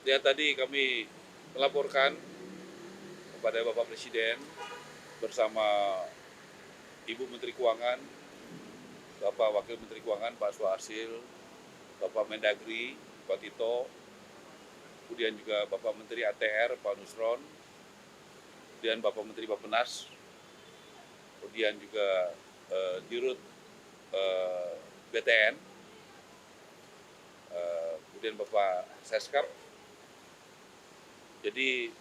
Ya tadi kami melaporkan kepada Bapak Presiden bersama Ibu Menteri Keuangan, Bapak Wakil Menteri Keuangan Pak Suhasil, Bapak Mendagri Pak Tito, kemudian juga Bapak Menteri ATR Pak Nusron, kemudian Bapak Menteri Bappenas, kemudian juga Dirut BTN, kemudian Bapak Seskap. Jadi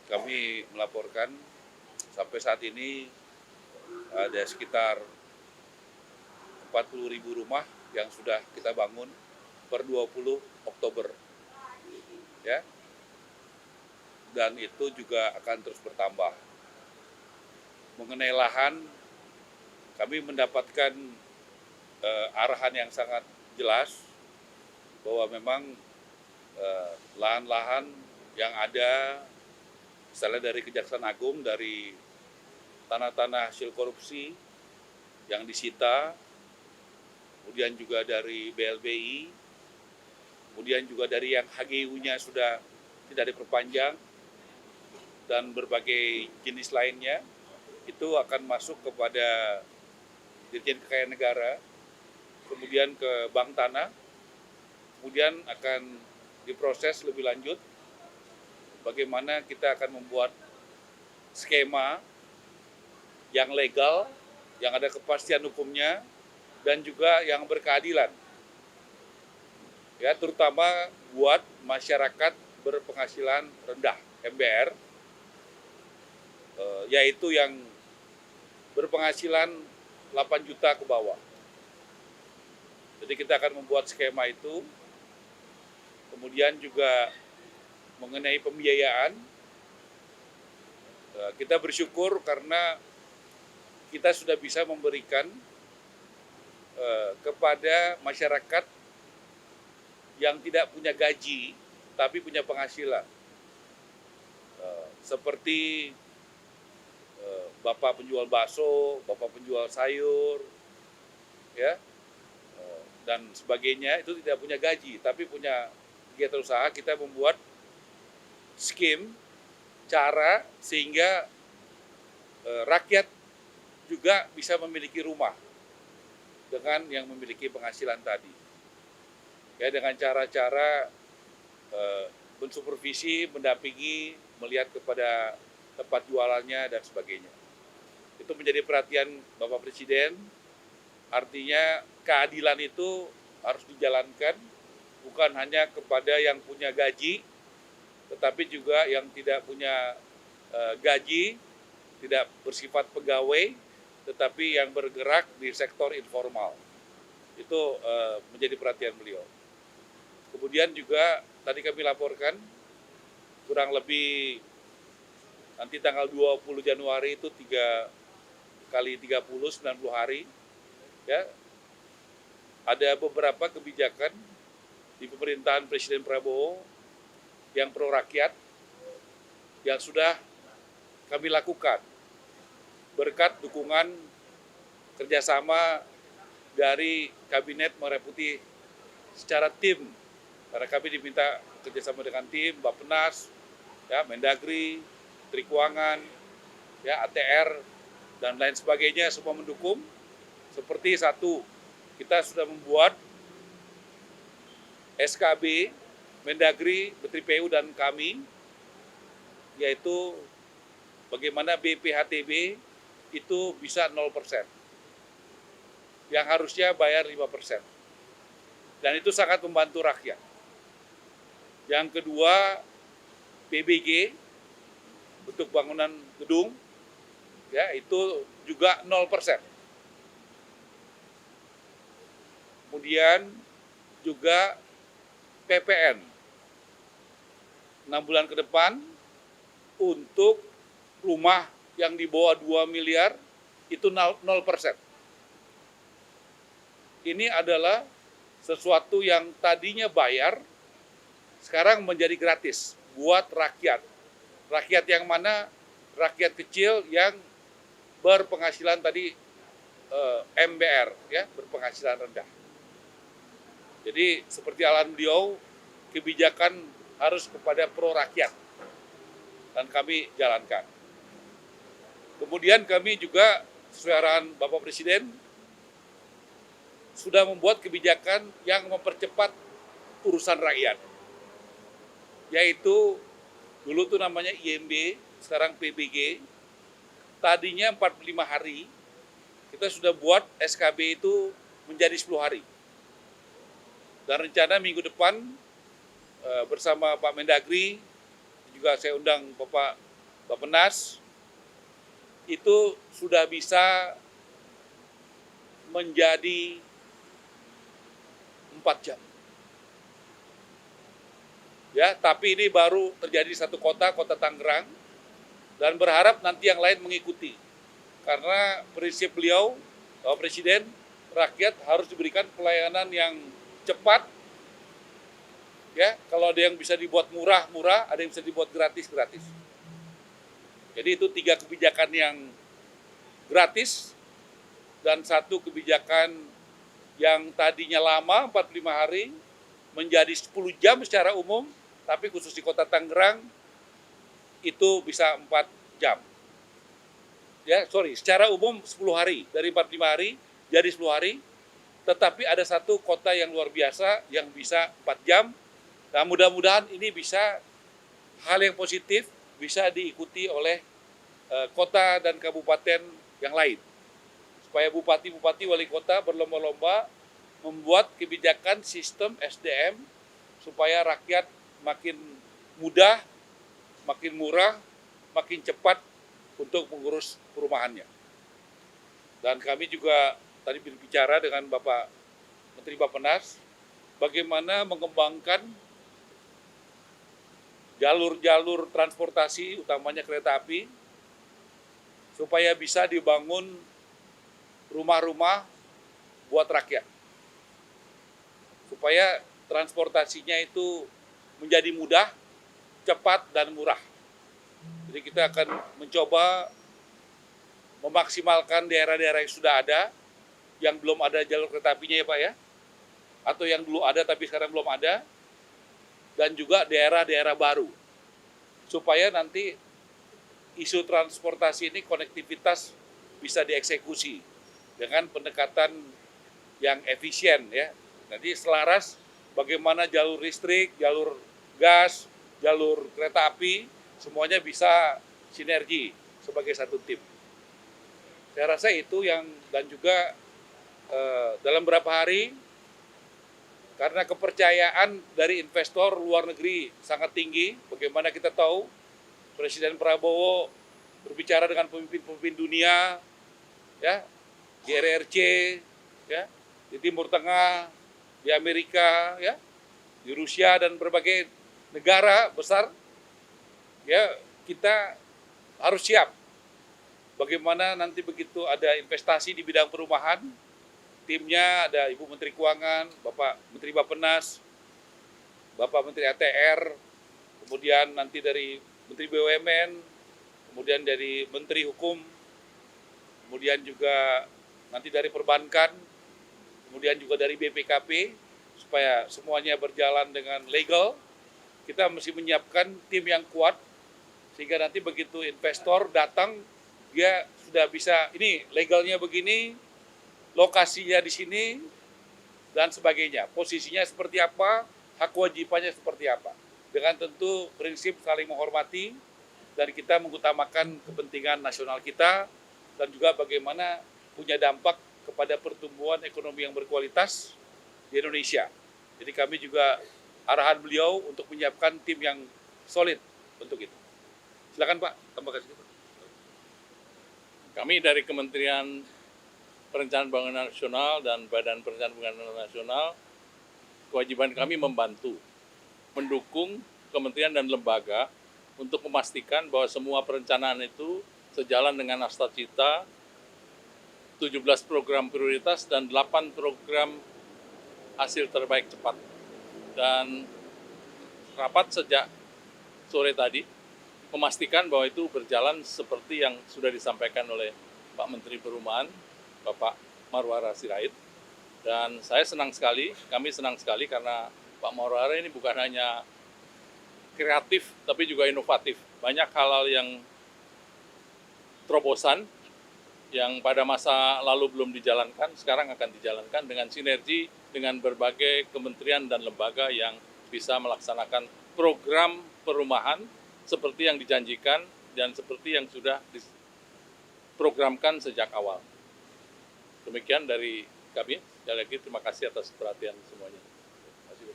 kami melaporkan sampai saat ini ada sekitar 40.000 rumah yang sudah kita bangun per 20 Oktober. Ya. Dan itu juga akan terus bertambah. Mengenai lahan, kami mendapatkan arahan yang sangat jelas bahwa memang lahan-lahan yang ada, misalnya dari Kejaksaan Agung, dari tanah-tanah hasil korupsi yang disita, kemudian juga dari BLBI, kemudian juga dari yang HGU-nya sudah tidak diperpanjang, dan berbagai jenis lainnya, itu akan masuk kepada Dirjen Kekayaan Negara, kemudian ke Bank Tanah, kemudian akan diproses lebih lanjut bagaimana kita akan membuat skema yang legal, yang ada kepastian hukumnya, dan juga yang berkeadilan. Ya, terutama buat masyarakat berpenghasilan rendah, MBR, yaitu yang berpenghasilan 8 juta ke bawah. Jadi kita akan membuat skema itu, kemudian juga mengenai pembiayaan, kita bersyukur karena kita sudah bisa memberikan kepada masyarakat yang tidak punya gaji tapi punya penghasilan, seperti bapak penjual bakso, bapak penjual sayur, ya, dan sebagainya, itu tidak punya gaji tapi punya kegiatan usaha. Kita membuat skim cara sehingga rakyat juga bisa memiliki rumah dengan yang memiliki penghasilan tadi. Ya, dengan cara-cara mensupervisi, mendampingi, melihat kepada tempat jualannya dan sebagainya. Itu menjadi perhatian Bapak Presiden. Artinya keadilan itu harus dijalankan bukan hanya kepada yang punya gaji, tetapi juga yang tidak punya gaji, tidak bersifat pegawai, tetapi yang bergerak di sektor informal. Itu menjadi perhatian beliau. Kemudian juga tadi kami laporkan, kurang lebih nanti tanggal 20 Januari itu 3 kali 30, 90 hari, ya, ada beberapa kebijakan di pemerintahan Presiden Prabowo yang pro rakyat yang sudah kami lakukan berkat dukungan kerjasama dari Kabinet Merah Putih secara tim, karena kami diminta kerjasama dengan tim Bappenas, ya, Mendagri, Menteri Keuangan, ya, ATR, dan lain sebagainya, semua mendukung. Seperti satu, kita sudah membuat SKB Mendagri, Menteri PU dan kami, yaitu bagaimana BPHTB itu bisa 0%, yang harusnya bayar 5%. Dan itu sangat membantu rakyat. Yang kedua, PBG, untuk bangunan gedung, ya, itu juga 0%. Kemudian juga PPN, 6 bulan ke depan untuk rumah yang di bawah 2 miliar itu 0%. Ini adalah sesuatu yang tadinya bayar, sekarang menjadi gratis buat rakyat. Rakyat yang mana? Rakyat kecil yang berpenghasilan tadi MBR, ya, berpenghasilan rendah. Jadi seperti arahan beliau, kebijakan harus kepada pro rakyat, dan kami jalankan. Kemudian kami juga sesuai arahan Bapak Presiden sudah membuat kebijakan yang mempercepat urusan rakyat, yaitu dulu tuh namanya IMB, sekarang PBG. Tadinya 45 hari, kita sudah buat SKB itu menjadi 10 hari. Dan rencana minggu depan bersama Pak Mendagri, juga saya undang Bapak Bappenas, itu sudah bisa menjadi 4 jam. Ya, tapi ini baru terjadi di satu kota, Kota Tangerang, dan berharap nanti yang lain mengikuti. Karena prinsip beliau, Bapak Presiden, rakyat harus diberikan pelayanan yang cepat. Ya, kalau ada yang bisa dibuat murah, ada yang bisa dibuat gratis. Jadi itu 3 kebijakan yang gratis dan 1 kebijakan yang tadinya lama 45 hari menjadi 10 jam secara umum, tapi khusus di Kota Tangerang itu bisa 4 jam. Ya, secara umum 10 hari, dari 45 hari jadi 10 hari, tetapi ada 1 kota yang luar biasa yang bisa 4 jam. Nah, mudah-mudahan ini bisa hal yang positif bisa diikuti oleh kota dan kabupaten yang lain. Supaya bupati-bupati wali kota berlomba-lomba membuat kebijakan sistem SDM supaya rakyat makin mudah, makin murah, makin cepat untuk mengurus perumahannya. Dan kami juga tadi berbicara dengan Bapak Menteri Bappenas, bagaimana mengembangkan jalur-jalur transportasi, utamanya kereta api, supaya bisa dibangun rumah-rumah buat rakyat. Supaya transportasinya itu menjadi mudah, cepat, dan murah. Jadi kita akan mencoba memaksimalkan daerah-daerah yang sudah ada, yang belum ada jalur kereta apinya ya Pak ya, atau yang dulu ada tapi sekarang belum ada, dan juga daerah-daerah baru. Supaya nanti isu transportasi ini konektivitas bisa dieksekusi dengan pendekatan yang efisien ya. Nanti selaras bagaimana jalur listrik, jalur gas, jalur kereta api, semuanya bisa sinergi sebagai satu tim. Saya rasa itu yang, dan juga dalam beberapa hari, karena kepercayaan dari investor luar negeri sangat tinggi, bagaimana kita tahu Presiden Prabowo berbicara dengan pemimpin-pemimpin dunia, ya, di RRC, ya, di Timur Tengah, di Amerika, ya, di Rusia dan berbagai negara besar, ya, kita harus siap. Bagaimana nanti begitu ada investasi di bidang perumahan, timnya ada Ibu Menteri Keuangan, Bapak Menteri Bappenas, Bapak Menteri ATR, kemudian nanti dari Menteri BUMN, kemudian dari Menteri Hukum, kemudian juga nanti dari perbankan, kemudian juga dari BPKP, supaya semuanya berjalan dengan legal. Kita mesti menyiapkan tim yang kuat, sehingga nanti begitu investor datang, dia sudah bisa, ini legalnya begini, lokasinya di sini, dan sebagainya. Posisinya seperti apa, hak kewajibannya seperti apa. Dengan tentu prinsip saling menghormati, dan kita mengutamakan kepentingan nasional kita, dan juga bagaimana punya dampak kepada pertumbuhan ekonomi yang berkualitas di Indonesia. Jadi kami juga arahan beliau untuk menyiapkan tim yang solid untuk itu. Silakan Pak, tambahkan sedikit. Kami dari Kementerian Perencanaan Pembangunan Nasional dan Badan Perencanaan Pembangunan Nasional, kewajiban kami membantu, mendukung kementerian dan lembaga untuk memastikan bahwa semua perencanaan itu sejalan dengan Nawacita, 17 program prioritas dan 8 program hasil terbaik cepat. Dan rapat sejak sore tadi memastikan bahwa itu berjalan seperti yang sudah disampaikan oleh Pak Menteri Perumahan, Bapak Marwara Sirait. Dan saya senang sekali, kami senang sekali karena Pak Marwara ini bukan hanya kreatif tapi juga inovatif. Banyak hal-hal yang terobosan yang pada masa lalu belum dijalankan, sekarang akan dijalankan dengan sinergi dengan berbagai kementerian dan lembaga yang bisa melaksanakan program perumahan seperti yang dijanjikan dan seperti yang sudah diprogramkan sejak awal. Demikian dari kami. Sekali lagi terima kasih atas perhatian semuanya. Terima kasih.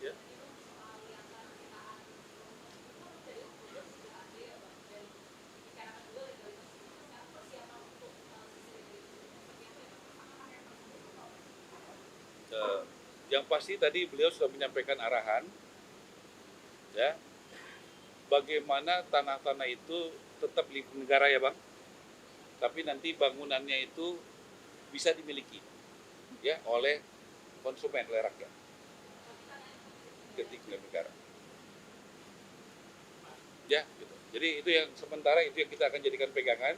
Ya. Yang pasti tadi beliau sudah menyampaikan arahan, ya, bagaimana tanah-tanah itu tetap milik negara ya Bang, tapi nanti bangunannya itu bisa dimiliki, ya, oleh konsumen, oleh rakyat, ketika negara. Ya, gitu. Jadi itu yang sementara itu yang kita akan jadikan pegangan.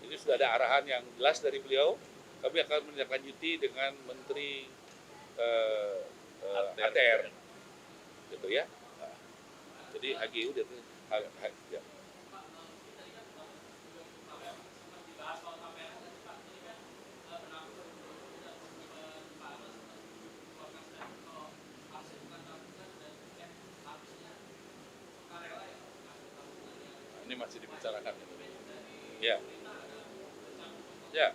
Ini sudah ada arahan yang jelas dari beliau. Kami akan menindaklanjuti dengan Menteri ATR, gitu ya. Nah, jadi HGU itu ya. Ini masih dibicarakan. Ya. Ya.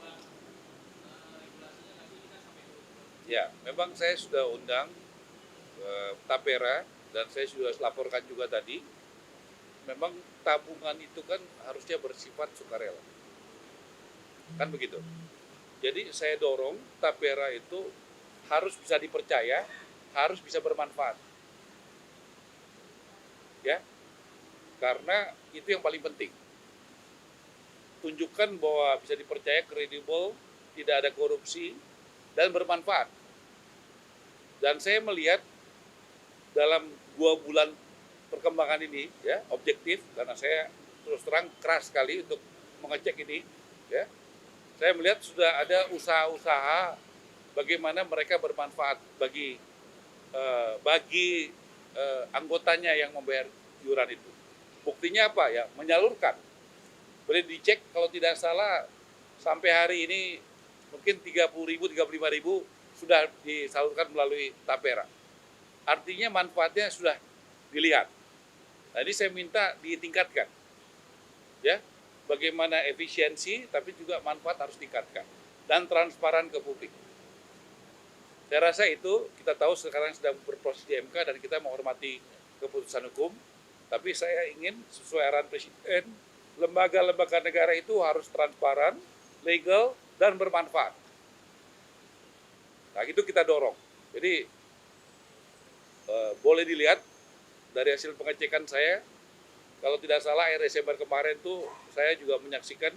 Ya, memang saya sudah undang Tapera dan saya sudah laporkan juga tadi. Memang tabungan itu kan harusnya bersifat sukarela. Kan begitu. Jadi saya dorong Tapera itu harus bisa dipercaya, harus bisa bermanfaat. Ya. Karena itu yang paling penting. Tunjukkan bahwa bisa dipercaya, kredibel, tidak ada korupsi, dan bermanfaat. Dan saya melihat dalam 2 bulan perkembangan ini, ya, objektif, karena saya terus terang keras sekali untuk mengecek ini, ya. Saya melihat sudah ada usaha-usaha bagaimana mereka bermanfaat bagi anggotanya yang membayar iuran itu. Buktinya apa ya? Menyalurkan. Boleh dicek kalau tidak salah sampai hari ini mungkin 30.000, 35.000 sudah disalurkan melalui Tapera. Artinya manfaatnya sudah dilihat. Nah, ini saya minta ditingkatkan. Ya, bagaimana efisiensi tapi juga manfaat harus ditingkatkan dan transparan ke publik. Saya rasa itu kita tahu sekarang sedang berproses di MK dan kita menghormati keputusan hukum, tapi saya ingin sesuai arahan Presiden, lembaga-lembaga negara itu harus transparan, legal, dan bermanfaat. Nah, itu kita dorong. Jadi, boleh dilihat dari hasil pengecekan saya, kalau tidak salah akhir Desember kemarin tuh saya juga menyaksikan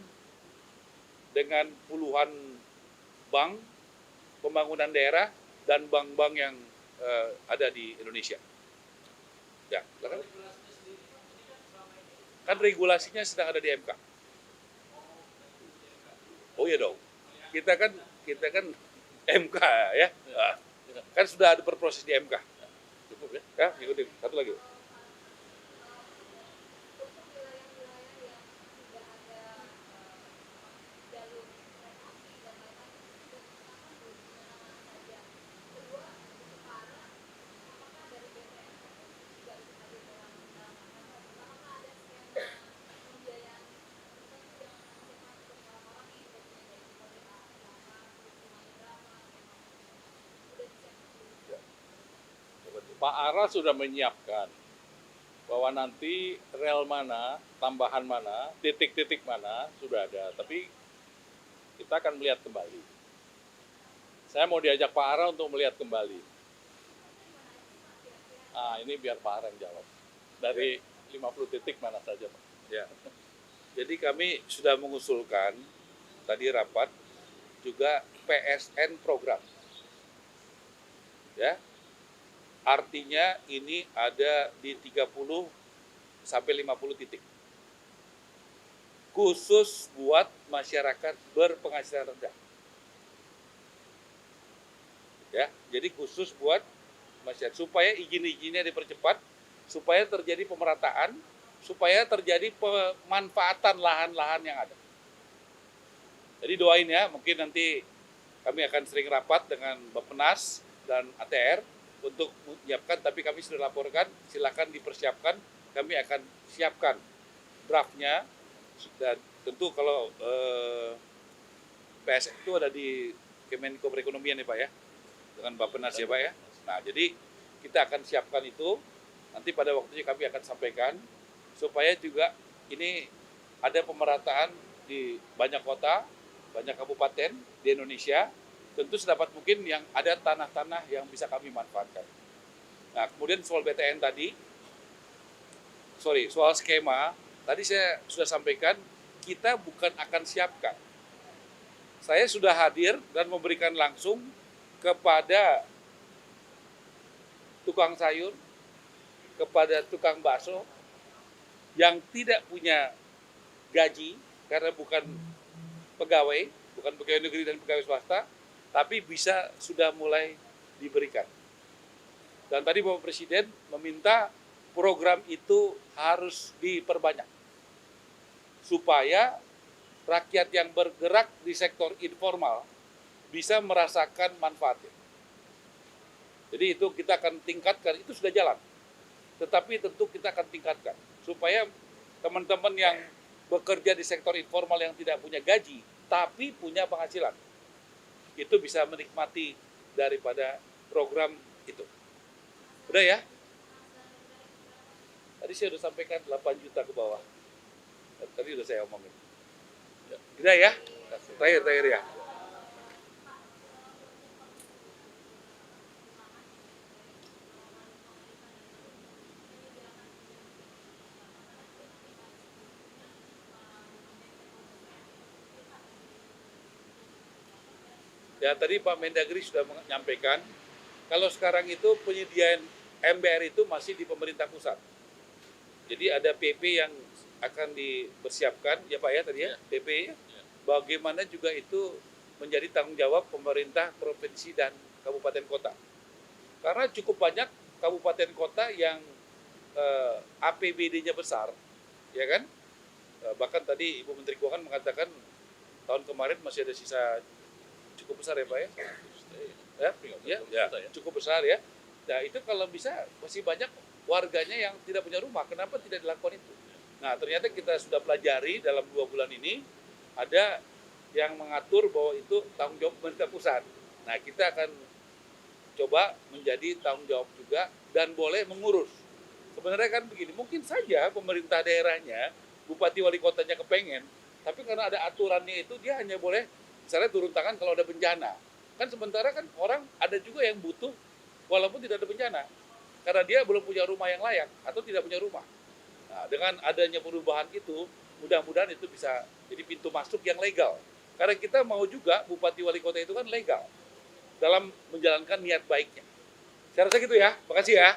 dengan puluhan bank, pembangunan daerah, dan bank-bank yang ada di Indonesia. Ya, kan regulasinya sedang ada di MK. Oh iya dong. Kita kan MK ya. Kan sudah ada berproses di MK. Cukup ya? Ya, ikutin. Satu lagi. Pak Ara sudah menyiapkan bahwa nanti rel mana, tambahan mana, titik-titik mana sudah ada. Tapi kita akan melihat kembali. Saya mau diajak Pak Ara untuk melihat kembali. Ah, ini biar Pak Ara yang jawab. Dari 50 titik mana saja, Pak? Ya. Jadi kami sudah mengusulkan tadi rapat juga PSN program. Ya. Artinya ini ada di 30 sampai 50 titik. Khusus buat masyarakat berpenghasilan rendah. Ya, jadi khusus buat masyarakat supaya izin-izinnya dipercepat supaya terjadi pemerataan, supaya terjadi pemanfaatan lahan-lahan yang ada. Jadi doain ya, mungkin nanti kami akan sering rapat dengan Bappenas dan ATR untuk menyiapkan, tapi kami sudah laporkan, silakan dipersiapkan, kami akan siapkan draftnya, dan tentu kalau PSN itu ada di Kemenko Perekonomian ya Pak ya, dengan Bappenas ya Pak ya. Nah jadi kita akan siapkan itu, nanti pada waktunya kami akan sampaikan, supaya juga ini ada pemerataan di banyak kota, banyak kabupaten di Indonesia, tentu sedapat mungkin yang ada tanah-tanah yang bisa kami manfaatkan. Nah kemudian soal BTN tadi, soal skema, tadi saya sudah sampaikan, kita bukan akan siapkan. Saya sudah hadir dan memberikan langsung kepada tukang sayur, kepada tukang bakso yang tidak punya gaji karena bukan pegawai, bukan pegawai negeri dan pegawai swasta, tapi bisa sudah mulai diberikan. Dan tadi Bapak Presiden meminta program itu harus diperbanyak supaya rakyat yang bergerak di sektor informal bisa merasakan manfaatnya. Jadi itu kita akan tingkatkan, itu sudah jalan. Tetapi tentu kita akan tingkatkan supaya teman-teman yang bekerja di sektor informal yang tidak punya gaji tapi punya penghasilan itu bisa menikmati daripada program itu. Udah ya? Tadi saya sudah sampaikan 8 juta ke bawah. Tadi sudah saya omongin. Udah ya? Terakhir ya. Ya tadi Pak Mendagri sudah menyampaikan, kalau sekarang itu penyediaan MBR itu masih di pemerintah pusat. Jadi ada PP yang akan dipersiapkan, ya Pak ya tadi ya, PP. Bagaimana juga itu menjadi tanggung jawab pemerintah provinsi dan kabupaten kota. Karena cukup banyak kabupaten kota yang APBD-nya besar, ya kan? Bahkan tadi Ibu Menteri Keuangan mengatakan tahun kemarin masih ada sisa cukup besar ya Pak ya? Ya, cukup besar ya. Nah itu kalau bisa masih banyak warganya yang tidak punya rumah, kenapa tidak dilakukan itu? Nah ternyata kita sudah pelajari dalam 2 bulan ini, ada yang mengatur bahwa itu tanggung jawab pemerintah pusat. Nah kita akan coba menjadi tanggung jawab juga dan boleh mengurus. Sebenarnya kan begini, mungkin saja pemerintah daerahnya, bupati wali kotanya kepengen, tapi karena ada aturannya itu dia hanya boleh misalnya turun tangan kalau ada bencana. Kan sementara kan orang ada juga yang butuh walaupun tidak ada bencana. Karena dia belum punya rumah yang layak atau tidak punya rumah. Nah, dengan adanya perubahan itu, mudah-mudahan itu bisa jadi pintu masuk yang legal. Karena kita mau juga bupati wali kota itu kan legal dalam menjalankan niat baiknya. Saya rasa gitu ya. Makasih ya.